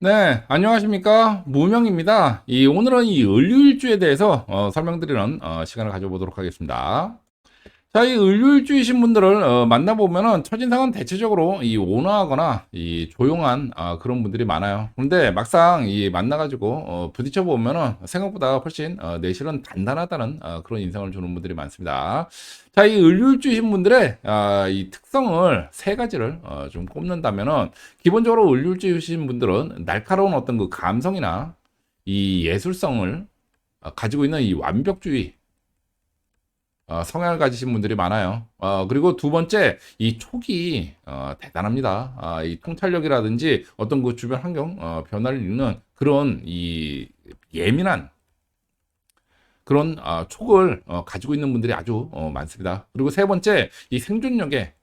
네, 안녕하십니까? 무명입니다. 오늘은 이 을류일주에 대해서 설명드리는 시간을 가져보도록 하겠습니다. 자, 이 을류일주이신 분들을 만나보면은 첫인상은 대체적으로 이 온화하거나 이 조용한 그런 분들이 많아요. 그런데 막상 이 만나가지고 부딪혀 보면은 생각보다 훨씬 내실은 단단하다는 그런 인상을 주는 분들이 많습니다. 자, 이 을류일주이신 분들의 이 특성을 세 가지를 좀 꼽는다면은 기본적으로 을류일주이신 분들은 날카로운 어떤 그 감성이나 이 예술성을 가지고 있는 이 완벽주의 성향을 가지신 분들이 많아요. 그리고 두 번째, 이 촉이 대단합니다. 이 통찰력이라든지 어떤 그 주변 환경 변화를 읽는 그런 이 예민한 그런 촉을 가지고 있는 분들이 아주 많습니다. 그리고 세 번째, 이 생존력에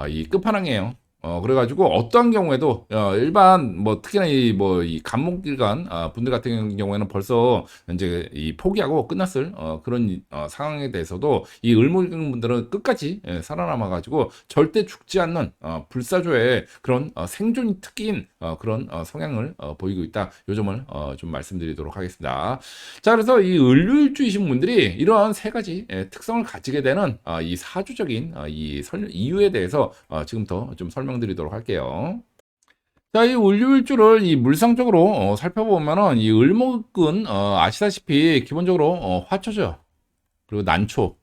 이 끝판왕이에요. 그래가지고 어떠한 경우에도 일반 뭐 특히나 이 간목기관 분들 같은 경우에는 벌써 이제 이 포기하고 끝났을 그런 상황에 대해서도 이 을목기관 분들은 끝까지 살아남아가지고 절대 죽지 않는 불사조의 그런 생존 특기인 그런 성향을 보이고 있다. 요 점을 좀 말씀드리도록 하겠습니다. 자, 그래서 이 을류일주이신 분들이 이러한 세 가지 특성을 가지게 되는 이 사주적인 이유에 대해서 지금부터 좀 설명드리도록 할게요. 자, 이 을류일주를 이 물상적으로 살펴보면은 이 을목은 아시다시피 기본적으로 화초죠. 그리고 난초.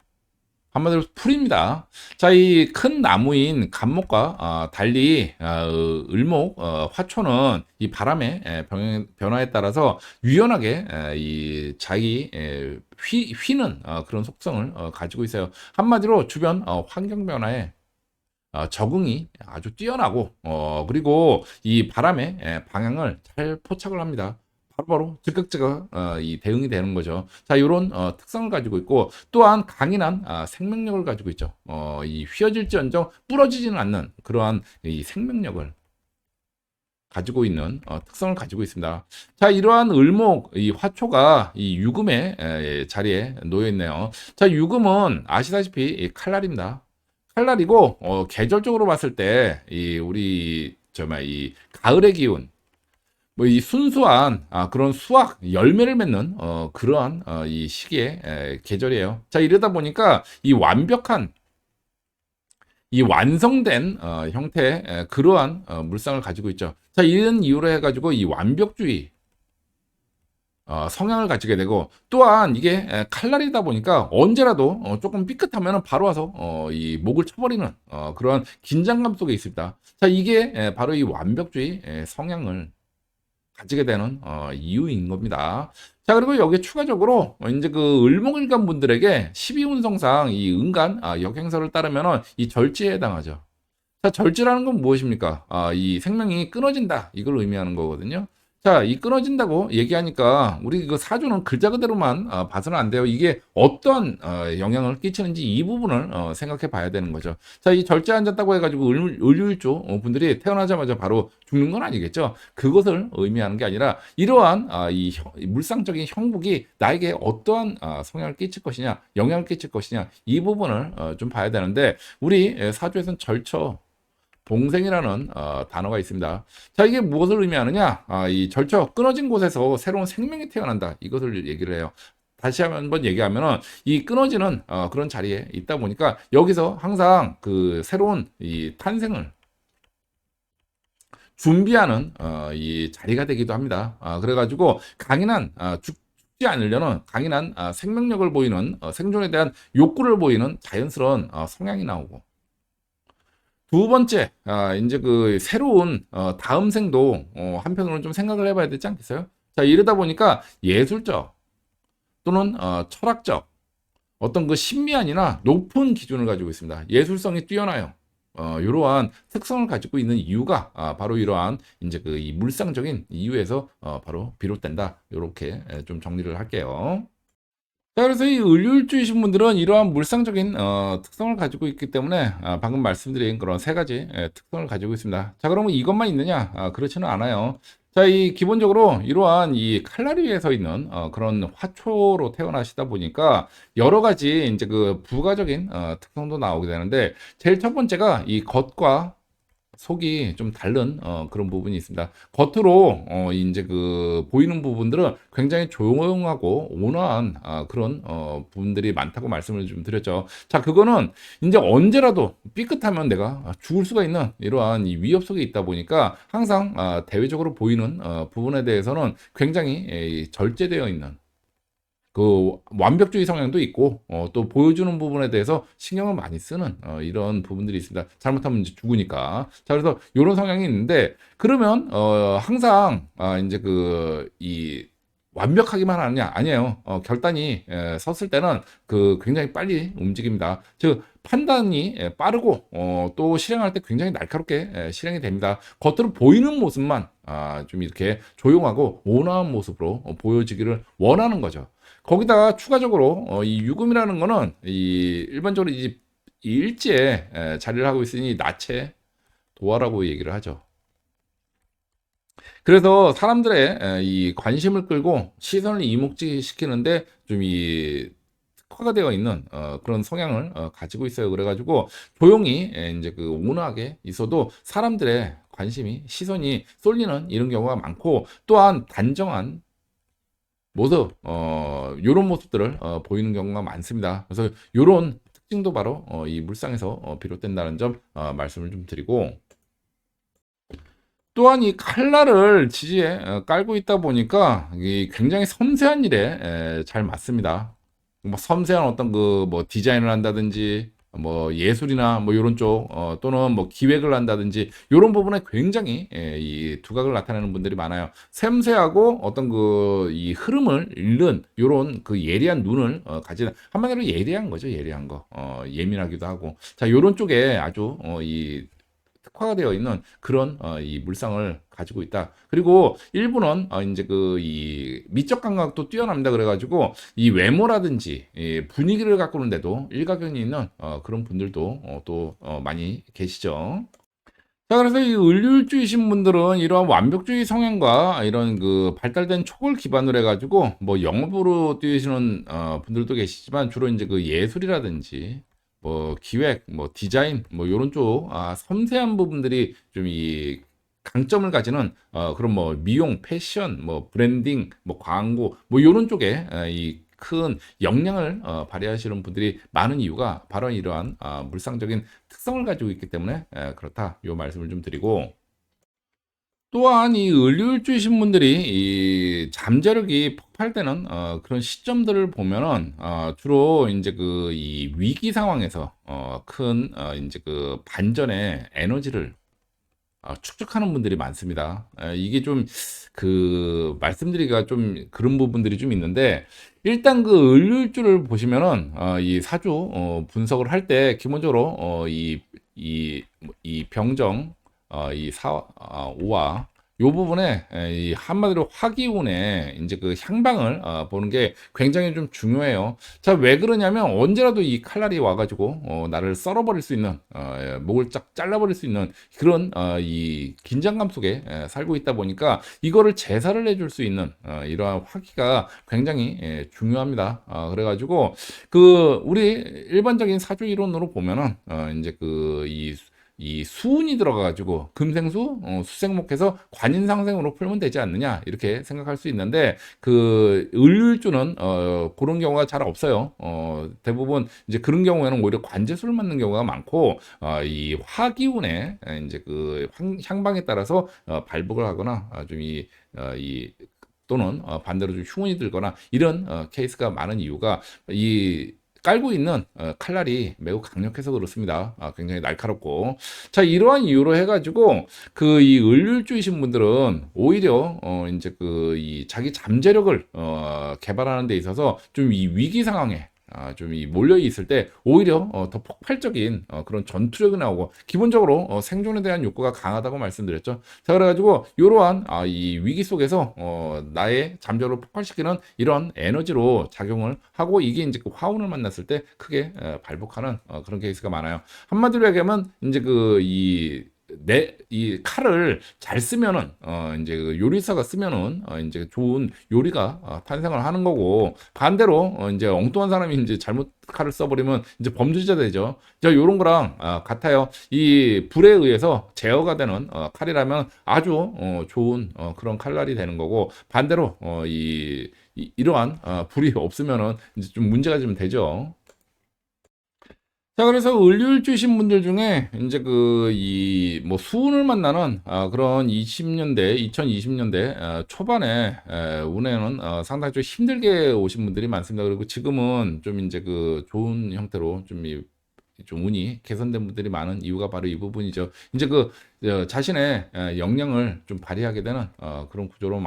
한마디로 풀입니다. 자, 이 큰 나무인 감목과 달리 을목, 화초는 이 바람의 변화에 따라서 유연하게 이 자기 휘는 그런 속성을 가지고 있어요. 한마디로 주변 환경 변화에 적응이 아주 뛰어나고 그리고 이 바람의 방향을 잘 포착을 합니다. 바로바로 즉각즉각 이 대응이 되는 거죠. 자, 이런 특성을 가지고 있고 또한 강인한 생명력을 가지고 있죠. 이 휘어질지언정 부러지지는 않는 그러한 이 생명력을 가지고 있는 특성을 가지고 있습니다. 자, 이러한 을목 이 화초가 이 유금의 자리에 놓여 있네요. 자, 유금은 아시다시피 이 칼날입니다. 칼날이고 계절적으로 봤을 때 이 우리 정말 이 가을의 기운 뭐 이 순수한 그런 수확 열매를 맺는 그러한 이 시기의 계절이에요. 자, 이러다 보니까 이 완벽한 이 완성된 형태의 그러한 물상을 가지고 있죠. 자, 이런 이유로 해가지고 이 완벽주의 성향을 가지게 되고 또한 이게 칼날이다 보니까 언제라도 조금 삐끗하면 바로 와서 이 목을 쳐버리는 그러한 긴장감 속에 있습니다. 자, 이게 바로 이 완벽주의 성향을 가지게 되는 이유인 겁니다. 자, 그리고 여기에 추가적으로 이제 그 을목일간 분들에게 12운성상 이 은간 역행설을 따르면은 이 절지에 해당하죠. 자, 절제라는 건 무엇입니까? 이 생명이 끊어진다. 이걸 의미하는 거거든요. 자, 이 끊어진다고 얘기하니까 우리 그 사주는 글자 그대로만 봐서는 안 돼요. 이게 어떤 영향을 끼치는지 이 부분을 생각해 봐야 되는 거죠. 자, 이 절제 앉았다고 해가지고 을류일조 분들이 태어나자마자 바로 죽는 건 아니겠죠. 그것을 의미하는 게 아니라 이러한 이 물상적인 형국이 나에게 어떠한 성향을 끼칠 것이냐, 영향을 끼칠 것이냐 이 부분을 좀 봐야 되는데 우리 사주에서는 절처 봉생이라는 단어가 있습니다. 자, 이게 무엇을 의미하느냐? 이 절처 끊어진 곳에서 새로운 생명이 태어난다. 이것을 얘기를 해요. 다시 한번 얘기하면은 이 끊어지는 그런 자리에 있다 보니까 여기서 항상 그 새로운 이 탄생을 준비하는 이 자리가 되기도 합니다. 그래가지고 강인한 죽지 않으려는 강인한 생명력을 보이는 생존에 대한 욕구를 보이는 자연스러운 성향이 나오고 두 번째, 이제 그 새로운 다음 생도 한편으로는 좀 생각을 해봐야 되지 않겠어요? 자, 이러다 보니까 예술적 또는 철학적 어떤 그 신미안이나 높은 기준을 가지고 있습니다. 예술성이 뛰어나요. 이러한 특성을 가지고 있는 이유가 바로 이러한 이제 그 이 물상적인 이유에서 바로 비롯된다. 이렇게 좀 정리를 할게요. 자, 그래서 이 을류일주이신 분들은 이러한 물상적인 특성을 가지고 있기 때문에 방금 말씀드린 그런 세 가지 특성을 가지고 있습니다. 자, 그러면 이것만 있느냐? 그렇지는 않아요. 자, 이 기본적으로 이러한 이 칼날 위에 서 있는 그런 화초로 태어나시다 보니까 여러 가지 이제 그 부가적인 특성도 나오게 되는데 제일 첫 번째가 이 겉과 속이 좀 다른 그런 부분이 있습니다. 겉으로 이제 그 보이는 부분들은 굉장히 조용하고 온화한 그런 부분들이 많다고 말씀을 좀 드렸죠. 자, 그거는 이제 언제라도 삐끗하면 내가 죽을 수가 있는 이러한 이 위협 속에 있다 보니까 항상 대외적으로 보이는 부분에 대해서는 굉장히 절제되어 있는 그 완벽주의 성향도 있고 또 보여주는 부분에 대해서 신경을 많이 쓰는 이런 부분들이 있습니다. 잘못하면 이제 죽으니까. 자, 그래서 이런 성향이 있는데 그러면 항상 이제 그 이 완벽하기만 하느냐? 아니에요. 결단이 섰을 때는 그 굉장히 빨리 움직입니다. 즉 판단이 빠르고 또 실행할 때 굉장히 날카롭게 실행이 됩니다. 겉으로 보이는 모습만 좀 이렇게 조용하고 온화한 모습으로 보여지기를 원하는 거죠. 거기다가 추가적으로 이 유금이라는 거는 이 일반적으로 이 일지에 자리를 하고 있으니 나체 도화라고 얘기를 하죠. 그래서 사람들의 이 관심을 끌고 시선을 이목시키는데 좀 이 특화가 되어 있는 그런 성향을 가지고 있어요. 그래가지고 조용히 이제 그 온화하게 있어도 사람들의 관심이 시선이 쏠리는 이런 경우가 많고 또한 단정한 모습, 요런 모습들을 보이는 경우가 많습니다. 그래서 요런 특징도 바로 이 물상에서 비롯된다는 점 말씀을 좀 드리고 또한 이 칼날을 지지에 깔고 있다 보니까 이 굉장히 섬세한 일에 잘 맞습니다. 뭐 섬세한 어떤 그 뭐 디자인을 한다든지 뭐 예술이나 뭐 요런 쪽 또는 뭐 기획을 한다든지 요런 부분에 굉장히 이 두각을 나타내는 분들이 많아요. 섬세하고 어떤 그 이 흐름을 읽는 요런 그 예리한 눈을 가지는 한마디로 예리한 거죠. 예리한 거. 예민하기도 하고. 자, 요런 쪽에 아주 이 특화가 되어 있는 그런 이 물상을 가지고 있다. 그리고 일부는 이제 그 이 미적 감각도 뛰어납니다. 그래가지고 이 외모라든지 이 분위기를 가꾸는데도 일가견이 있는 그런 분들도 또 많이 계시죠. 자, 그래서 이 을류일주이신 분들은 이러한 완벽주의 성향과 이런 그 발달된 촉을 기반으로 해가지고 뭐 영업으로 뛰시는 분들도 계시지만 주로 이제 그 예술이라든지 뭐 기획, 뭐 디자인, 뭐 요런 쪽 섬세한 부분들이 좀 이 강점을 가지는 그런 뭐 미용, 패션, 뭐 브랜딩, 뭐 광고, 뭐 요런 쪽에 이 큰 역량을 발휘하시는 분들이 많은 이유가 바로 이러한 물상적인 특성을 가지고 있기 때문에 그렇다. 요 말씀을 좀 드리고 또한 이 을류일주이신 분들이 이 잠재력이 폭발되는 그런 시점들을 보면은 주로 이제 그 이 위기 상황에서 큰 이제 그 반전의 에너지를 축적하는 분들이 많습니다. 이게 좀 그 말씀드리기가 좀 그런 부분들이 좀 있는데 일단 그 을류일주를 보시면은 이 사주 분석을 할 때 기본적으로 이 병정 이 오화 요 부분에 이 한마디로 화기운의 이제 그 향방을 보는 게 굉장히 좀 중요해요. 자, 왜 그러냐면 언제라도 이 칼날이 와가지고 나를 썰어버릴 수 있는 목을 쫙 잘라버릴 수 있는 그런 이 긴장감 속에 살고 있다 보니까 이거를 제사를 해줄 수 있는 이러한 화기가 굉장히 중요합니다. 그래가지고 그 우리 일반적인 사주 이론으로 보면은 이제 이 수운이 들어가가지고 금생수, 수생목해서 관인상생으로 풀면 되지 않느냐 이렇게 생각할 수 있는데 그 을류일주는 그런 경우가 잘 없어요. 대부분 이제 그런 경우에는 오히려 관제수를 맞는 경우가 많고 이 화기운의 이제 그 향방에 따라서 발복을 하거나 이 또는 반대로 좀 흉운이 들거나 이런 케이스가 많은 이유가 이 깔고 있는 칼날이 매우 강력해서 그렇습니다. 굉장히 날카롭고. 자, 이러한 이유로 해가지고, 그 이 을류일주이신 분들은 오히려, 이제 그 이 자기 잠재력을, 개발하는 데 있어서 좀 이 위기 상황에 좀 이 몰려 있을 때 오히려 더 폭발적인 그런 전투력이 나오고 기본적으로 생존에 대한 욕구가 강하다고 말씀드렸죠. 자, 그래가지고 이러한 이 위기 속에서 나의 잠재력을 폭발시키는 이런 에너지로 작용을 하고 이게 이제 그 화운을 만났을 때 크게 발복하는 그런 케이스가 많아요. 한마디로 얘기하면 이제 그 이 이 칼을 잘 쓰면은 이제 그 요리사가 쓰면은 이제 좋은 요리가 탄생을 하는 거고, 반대로 이제 엉뚱한 사람이 이제 잘못 칼을 써버리면 이제 범죄자 되죠. 자, 요런 거랑 같아요. 이 불에 의해서 제어가 되는 칼이라면 아주 좋은 그런 칼날이 되는 거고, 반대로 이러한 불이 없으면은 이제 좀 문제가 좀 되죠. 자, 그래서 을류일주이신 분들 중에 이제 뭐 수운을 만나는 그런 20년대, 2020년대 초반에 운에는 상당히 좀 힘들게 오신 분들이 많습니다. 그리고 지금은 좀 이제 그 좋은 형태로 좀 운이 개선된 분들이 많은 이유가 바로 이 부분이죠. 이제 자신의 역량을 좀 발휘하게 되는 그런 구조로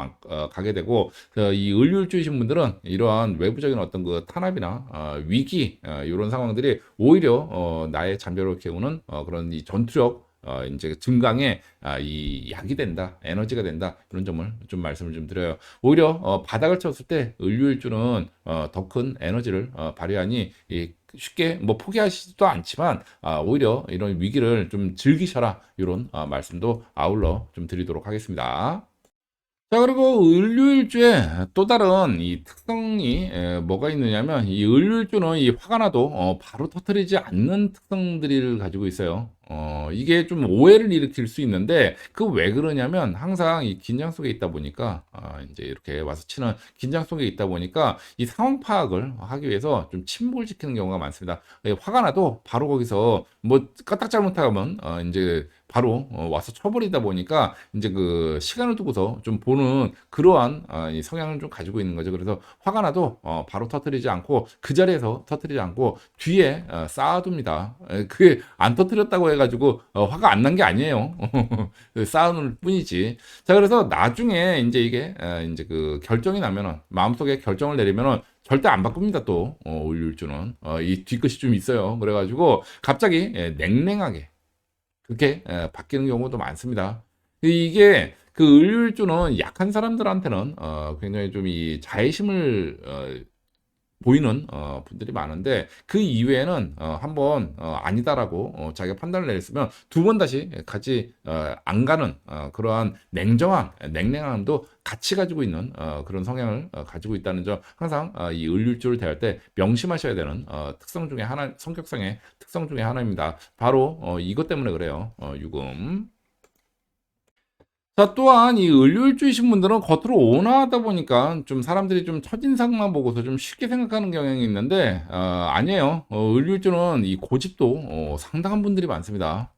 가게 되고, 이 을류일주이신 분들은 이러한 외부적인 어떤 그 탄압이나 위기 이런 상황들이 오히려 나의 잠재력을 깨우는 그런 이 전투력 이제 증강에 이 약이 된다, 에너지가 된다, 이런 점을 좀 말씀을 좀 드려요. 오히려 바닥을 쳤을 때 을류일주는 더 큰 에너지를 발휘하니 쉽게 뭐 포기하시지도 않지만 오히려 이런 위기를 좀 즐기셔라, 이런 말씀도 아울러 좀 드리도록 하겠습니다. 자, 그리고 을류일주에 또 다른 이 특성이 뭐가 있느냐면, 이 을류일주는 이 화가 나도 바로 터뜨리지 않는 특성들을 가지고 있어요. 이게 좀 오해를 일으킬 수 있는데, 그 왜 그러냐면 항상 이 긴장 속에 있다 보니까 이제 이렇게 와서 치는 긴장 속에 있다 보니까 이 상황 파악을 하기 위해서 좀 침묵을 지키는 경우가 많습니다. 화가 나도 바로 거기서 뭐 까딱 잘못하면 이제 바로 와서 쳐버리다 보니까 이제 그 시간을 두고서 좀 보는 그러한 이 성향을 좀 가지고 있는 거죠. 그래서 화가 나도 바로 터뜨리지 않고, 그 자리에서 터뜨리지 않고 뒤에 쌓아둡니다. 그게 안 터뜨렸다고 해가지고 화가 안 난 게 아니에요. 쌓아놓을 뿐이지. 자, 그래서 나중에 이제 이게 이제 그 결정이 나면은, 마음속에 결정을 내리면은 절대 안 바꿉니다. 또 을류일주는 이 뒤끝이 좀 있어요. 그래가지고 갑자기 냉랭하게 그렇게 바뀌는 경우도 많습니다. 이게 그 을류일주는 약한 사람들한테는 굉장히 좀 이 자애심을 보이는 분들이 많은데, 그 이외에는 한번 아니다라고 자기가 판단을 내렸으면 두 번 다시 같이 안 가는 그러한 냉정한 냉랭함도 같이 가지고 있는 그런 성향을 가지고 있다는 점, 항상 이 을류일주를 대할 때 명심하셔야 되는 특성 중에 하나, 성격상의 특성 중에 하나입니다. 바로 이것 때문에 그래요. 유금. 자, 또한 이 을류일주이신 분들은 겉으로 온화하다 보니까 좀 사람들이 좀 첫인상만 보고서 좀 쉽게 생각하는 경향이 있는데, 아니에요. 을류일주는 이 고집도 상당한 분들이 많습니다.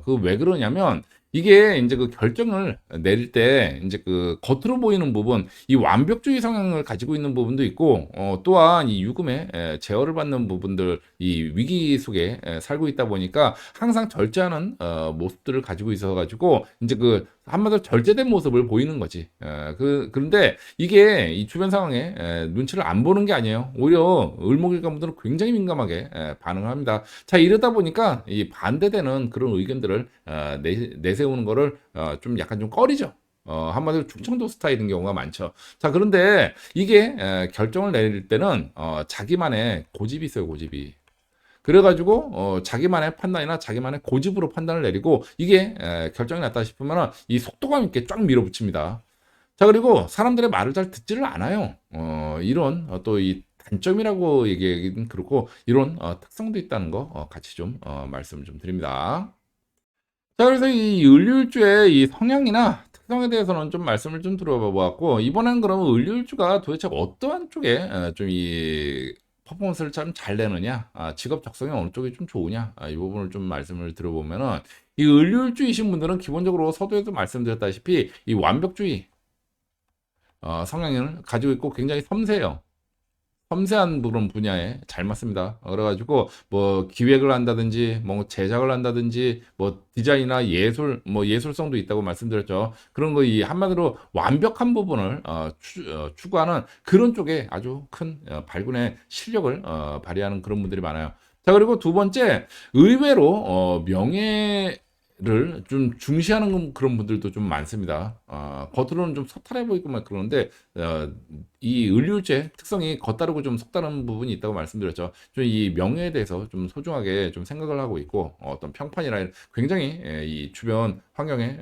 그 왜 그러냐면, 이게 이제 그 결정을 내릴 때 이제 그 겉으로 보이는 부분, 이 완벽주의 성향을 가지고 있는 부분도 있고, 또한 이 유금에 제어를 받는 부분들, 이 위기 속에 살고 있다 보니까 항상 절제하는 모습들을 가지고 있어 가지고 이제 그 한마디로 절제된 모습을 보이는 거지. 그런데 이게 이 주변 상황에 눈치를 안 보는 게 아니에요. 오히려 을목일관분들은 굉장히 민감하게 반응을 합니다. 자, 이러다 보니까 이 반대되는 그런 의견들을 내세우는 거를 좀 약간 좀 꺼리죠. 한마디로 충청도 스타일인 경우가 많죠. 자, 그런데 이게 결정을 내릴 때는 자기만의 고집이 있어요, 고집이. 그래가지고 자기만의 판단이나 자기만의 고집으로 판단을 내리고, 이게 결정이 났다 싶으면 이 속도감 있게 쫙 밀어붙입니다. 자, 그리고 사람들의 말을 잘 듣지를 않아요. 이런 또 이 단점이라고 얘기하기는 그렇고, 이런 특성도 있다는 거 같이 좀 말씀을 좀 드립니다. 자, 그래서 이 을류일주의 이 성향이나 특성에 대해서는 좀 말씀을 좀 들어보았고, 이번엔 그러면 을류일주가 도대체 어떠한 쪽에 좀 이 퍼포먼스를 참 잘 내느냐, 직업 적성이 어느 쪽이 좀 좋으냐, 이 부분을 좀 말씀을 들어보면은, 이 을류일주이신 분들은 기본적으로 서두에도 말씀드렸다시피 이 완벽주의 성향을 가지고 있고 굉장히 섬세해요. 섬세한 그런 분야에 잘 맞습니다. 그래가지고 뭐 기획을 한다든지 뭐 제작을 한다든지 뭐 디자인이나 예술, 뭐 예술성도 있다고 말씀드렸죠. 그런 거 이 한마디로 완벽한 부분을 추구하는 그런 쪽에 아주 큰 발군의 실력을 발휘하는 그런 분들이 많아요. 자, 그리고 두 번째, 의외로 명예를 좀 중시하는 그런 분들도 좀 많습니다. 겉으로는 좀 소탈해 보이고 막 그러는데 이 을류일주의 특성이 겉다르고 좀 속다른 부분이 있다고 말씀드렸죠. 좀 이 명예에 대해서 좀 소중하게 좀 생각을 하고 있고 어떤 평판이나 굉장히 이 주변 환경의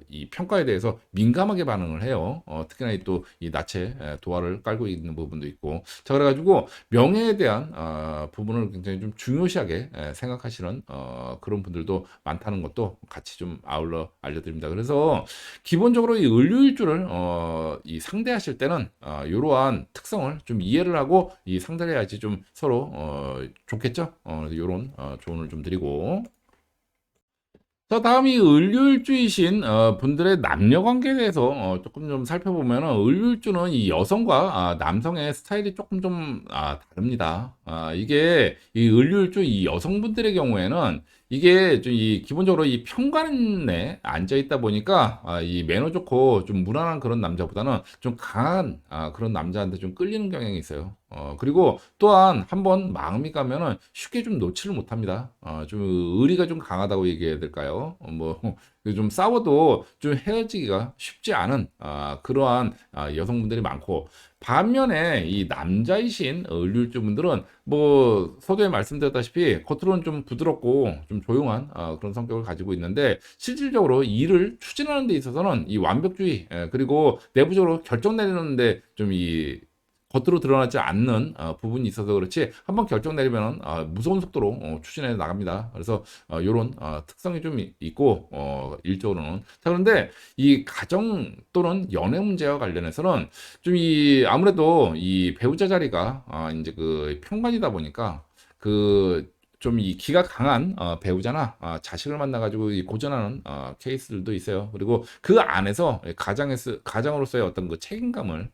이 평가에 대해서 민감하게 반응을 해요. 특히나 또 이 나체 도화를 깔고 있는 부분도 있고. 자, 그래가지고 명예에 대한 부분을 굉장히 좀 중요시하게 생각하시는 그런 분들도 많다는 것도 같이 좀 아울러 알려드립니다. 그래서 기본적으로 이 을류일주를 이 상대하실 때는 이러한 특성을 좀 이해를 하고 이 상대를 해야지 좀 서로 좋겠죠. 이런 조언을 좀 드리고. 자, 다음이 을류일주이신 분들의 남녀 관계에 대해서 조금 좀 살펴보면 을류일주는 이 여성과 남성의 스타일이 조금 좀 다릅니다. 이게 이 을류일주 이 여성분들의 경우에는 이게 좀 이 기본적으로 이 편관에 앉아 있다 보니까 이 매너 좋고 좀 무난한 그런 남자보다는 좀 강한 그런 남자한테 좀 끌리는 경향이 있어요. 그리고 또한 한번 마음이 가면은 쉽게 좀 놓지를 못합니다. 좀 의리가 좀 강하다고 얘기해야 될까요? 좀 싸워도 좀 헤어지기가 쉽지 않은 그러한 여성분들이 많고, 반면에 이 남자이신 을류일주분들은 뭐 서두에 말씀드렸다시피 겉으로는 좀 부드럽고 좀 조용한 그런 성격을 가지고 있는데, 실질적으로 일을 추진하는 데 있어서는 이 완벽주의, 그리고 내부적으로 결정 내리는데 좀 이 겉으로 드러나지 않는 부분이 있어서 그렇지, 한번 결정 내리면 무서운 속도로 추진해 나갑니다. 그래서 이런 특성이 좀 있고, 일적으로는. 자, 그런데 이 가정 또는 연애 문제와 관련해서는 좀 이 아무래도 이 배우자 자리가 이제 그 편관이다 보니까 그 좀 이 기가 강한 배우자나 자식을 만나가지고 이 고전하는 케이스들도 있어요. 그리고 그 안에서 가장으로서의 어떤 그 책임감을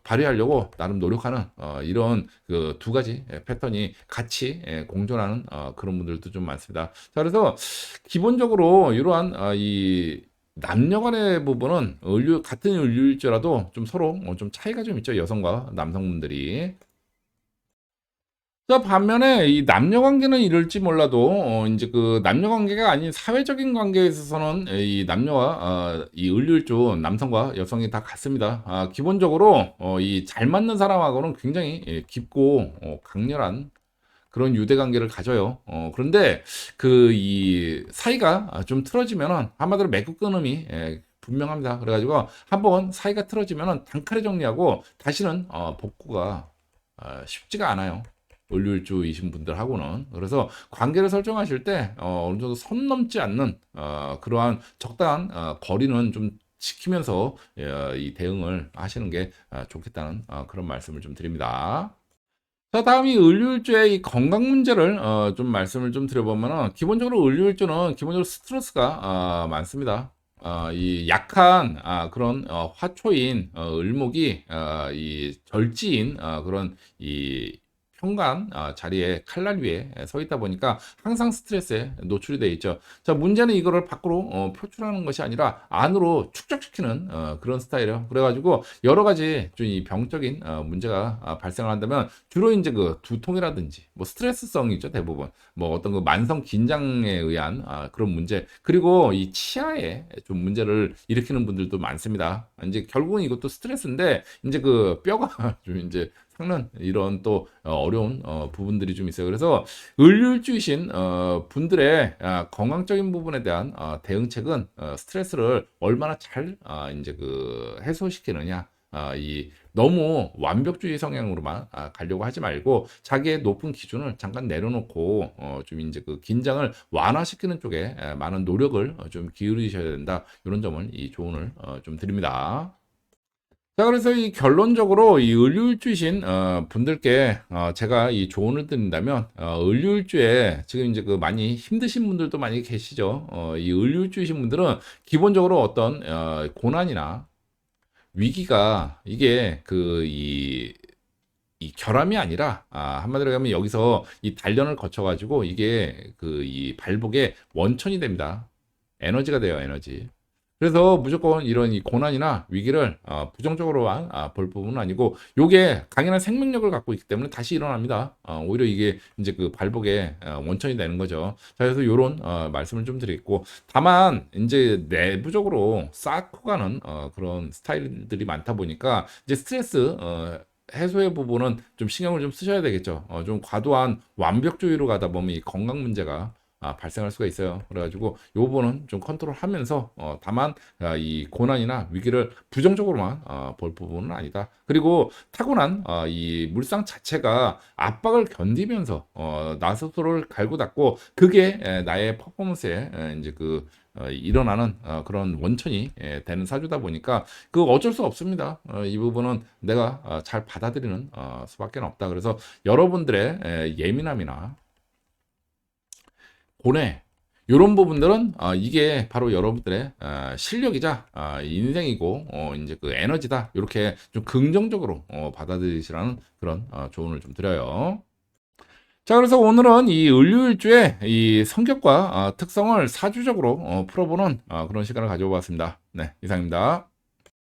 발휘하려고 나름 노력하는 이런 그 두 가지 패턴이 같이 공존하는 그런 분들도 좀 많습니다. 자, 그래서 기본적으로 이러한 이 남녀 간의 부분은 같은 을류일지라도 좀 서로 좀 차이가 좀 있죠. 여성과 남성분들이. 자, 반면에 이 남녀 관계는 이럴지 몰라도 이제 그 남녀 관계가 아닌 사회적인 관계에 있어서는 이 남녀와 이 을류일주 남성과 여성이 다 같습니다. 기본적으로 이 잘 맞는 사람하고는 굉장히 깊고 강렬한 그런 유대 관계를 가져요. 그런데 그 이 사이가 좀 틀어지면은 한마디로 맥구 끊음이 분명합니다. 그래가지고 한번 사이가 틀어지면은 단칼에 정리하고 다시는 복구가 쉽지가 않아요. 을류일주이신 분들하고는. 그래서 관계를 설정하실 때 어느 정도 선 넘지 않는 그러한 적당한 거리는 좀 지키면서 이 대응을 하시는 게 좋겠다는 그런 말씀을 좀 드립니다. 자, 다음이 을류일주의 이 건강 문제를 좀 말씀을 좀 드려보면은, 기본적으로 을류일주는 기본적으로 스트레스가 많습니다. 이 약한 그런 화초인 을목이 이 절지인 그런 이 현관 자리에 칼날 위에 서 있다 보니까 항상 스트레스에 노출이 되어 있죠. 자, 문제는 이거를 밖으로 표출하는 것이 아니라 안으로 축적시키는 그런 스타일이에요. 그래가지고 여러 가지 좀 이 병적인 문제가 발생을 한다면 주로 이제 그 두통이라든지 뭐 스트레스성이죠, 대부분. 뭐 어떤 그 만성 긴장에 의한 그런 문제, 그리고 이 치아에 좀 문제를 일으키는 분들도 많습니다. 이제 결국은 이것도 스트레스인데 이제 그 뼈가 좀 이제 는 이런 또 어려운 부분들이 좀 있어요. 그래서 을류일주이신 분들의 건강적인 부분에 대한 대응책은 스트레스를 얼마나 잘 이제 그 해소시키느냐. 이 너무 완벽주의 성향으로만 가려고 하지 말고 자기의 높은 기준을 잠깐 내려놓고 좀 이제 그 긴장을 완화시키는 쪽에 많은 노력을 좀 기울이셔야 된다. 이런 점을 이 조언을 좀 드립니다. 자, 그래서 이 결론적으로 이 을류일주이신 분들께 제가 이 조언을 드린다면, 을류일주에 지금 이제 그 많이 힘드신 분들도 많이 계시죠. 이 을류일주이신 분들은 기본적으로 어떤 고난이나 위기가 이게 이 결함이 아니라 한마디로 하면 여기서 이 단련을 거쳐가지고 이게 그 이 발복의 원천이 됩니다. 에너지가 돼요, 에너지. 그래서 무조건 이런 이 고난이나 위기를 부정적으로만 볼 부분은 아니고 요게 강인한 생명력을 갖고 있기 때문에 다시 일어납니다. 오히려 이게 이제 그 발복의 원천이 되는 거죠. 자, 그래서 요런 말씀을 좀 드리겠고, 다만 이제 내부적으로 쌓고 가는 그런 스타일들이 많다 보니까 이제 스트레스 해소의 부분은 좀 신경을 좀 쓰셔야 되겠죠. 좀 과도한 완벽주의로 가다 보면 이 건강 문제가 발생할 수가 있어요. 그래가지고 요 부분은 좀 컨트롤하면서 다만 이 고난이나 위기를 부정적으로만 볼 부분은 아니다. 그리고 타고난 이 물상 자체가 압박을 견디면서 나 스스로를 갈고 닦고 그게 나의 퍼포먼스에 이제 그 일어나는 그런 원천이 되는 사주다 보니까 그 어쩔 수 없습니다. 이 부분은 내가 잘 받아들이는 수밖에 없다. 그래서 여러분들의 예민함이나 고뇌 이런 부분들은 이게 바로 여러분들의 실력이자 인생이고 이제 그 에너지다. 이렇게 좀 긍정적으로 받아들이시라는 그런 조언을 좀 드려요. 자, 그래서 오늘은 이 을류일주의 이 성격과 특성을 사주적으로 풀어보는 그런 시간을 가져보았습니다. 네, 이상입니다.